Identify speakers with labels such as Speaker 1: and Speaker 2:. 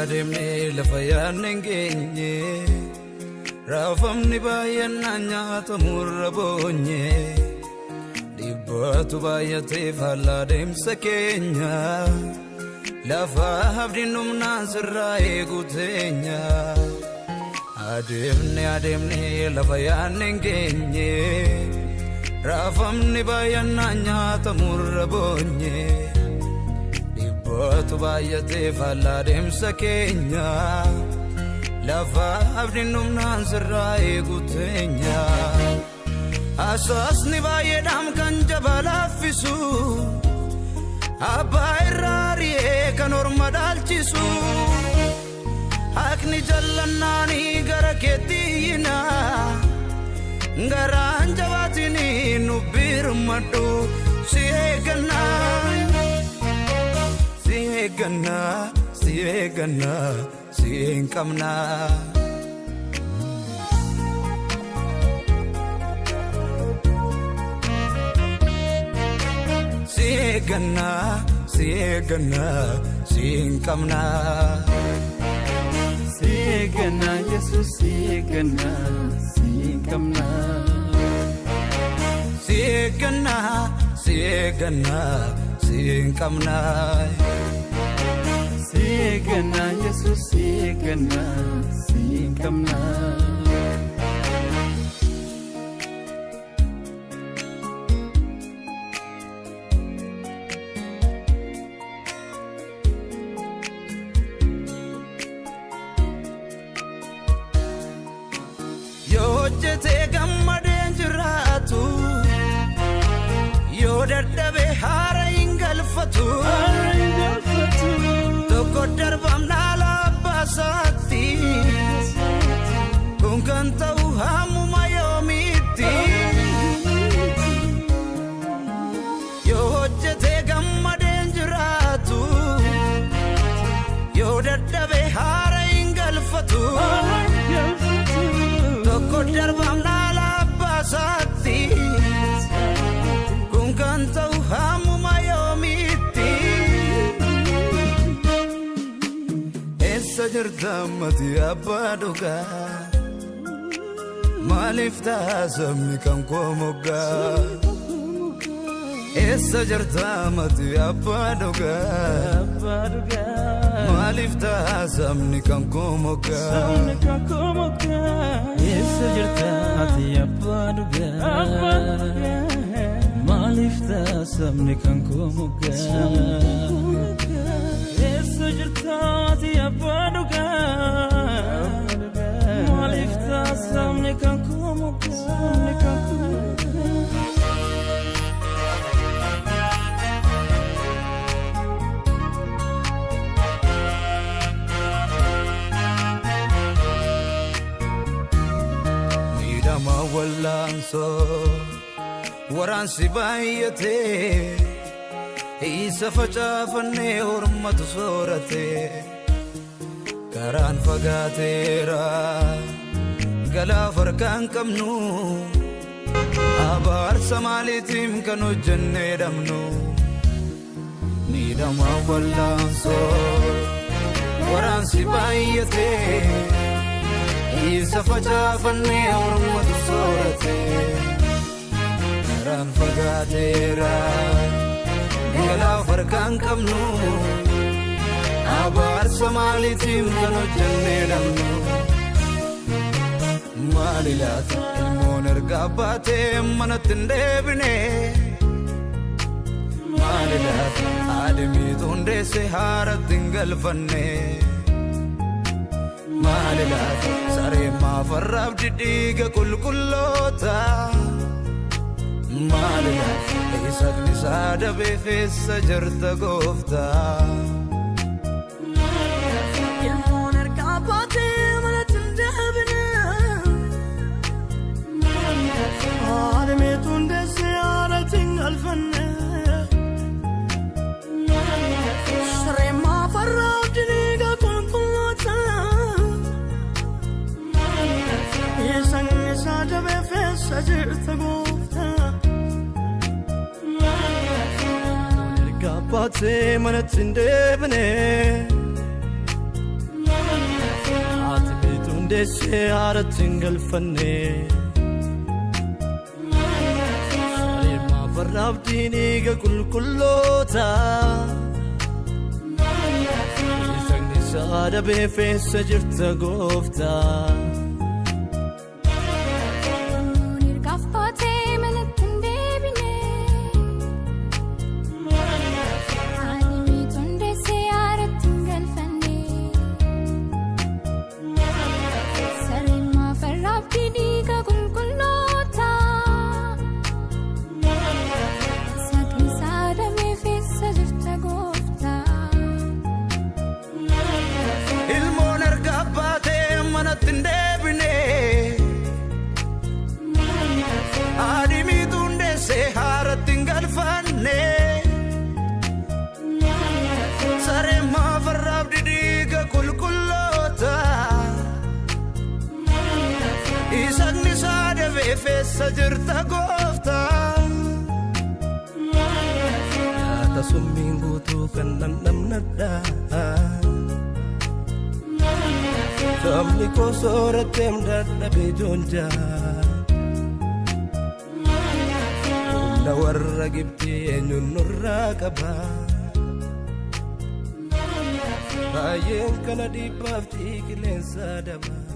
Speaker 1: ademne lafayanenge rafamni bayanna nyata murabonye dibatu bayate falla demsa kenya lafa habdinum nasra egutenya ademne lafayanenge rafamni bayanna nyata murabonye dibatu bayate falla demsa kenya lafa abdinum nasra egutenya asasni bayedam kanjabala fisu abairari kanormadalchisu akni jallannani garaketina ngaranjavatini nubirmadu siegana sienkamna siegana sienkamna
Speaker 2: siegana Jesus siegana sienkamna
Speaker 1: siegana sienkamna
Speaker 2: siegana Jesus siegana sienkamna
Speaker 1: yojete gammaden jiratu yodaddabe hara ingalfatu tokko darbam nala basati kun kan ta'u hamuma yoomiti yojete gammaden jiratu yodaddabe hara ingalfatu Darbam nala basati kun kan ta'u hamuma yoomiti essa jirta mati abbaduga malif taasabni kan komoga essa jirta mati abbaduga malif taasabni kan komoga
Speaker 2: essa jirta mati abbaduga malif taasabni kan komoga essa jirta mati abbaduga malif taasabni kan komoga
Speaker 1: wallanso waransi bayyate isa facaafanne hormatu soorate karaan fagaateera galaaf harkaan qabnu abaarsa maaliitiim kan hojjenne dhabnu miidhama wallanso waransi bayyate isa facaafanne hormatu soorate karaan fagaateera galaaf harkaan qabnu abaarsa maaliitiim kan hojjenne dhabnu maali laata ilmoon erga baatee manatti hin deebine maali laata aadamiitu hundeesse haaratti hin galfanne maali laata saree maafarraaf didhiiga qulqulloota maali laata eessaqni isaa dabee feessa jirta gooftaa
Speaker 3: ilmoon erga baatee manatti hin deebine aadamiitu hundeesse haaratti hin galfanne saree maafarraaf didhiiga qulqulloota eessaqni isaa dabee feessa jirta gooftaa
Speaker 2: Gabbate manatti hin deebine
Speaker 1: Tundese aratingal fanne Sarema farabdini ga kulkullota Isagni sada befessa jirta gofta Fessa jirta gofta Yata summingu tu kan nam nada Samni ko soratem dadda bejonja Umna warra gibti enyun nurra kaba Ayen kana di pafti kilensa daba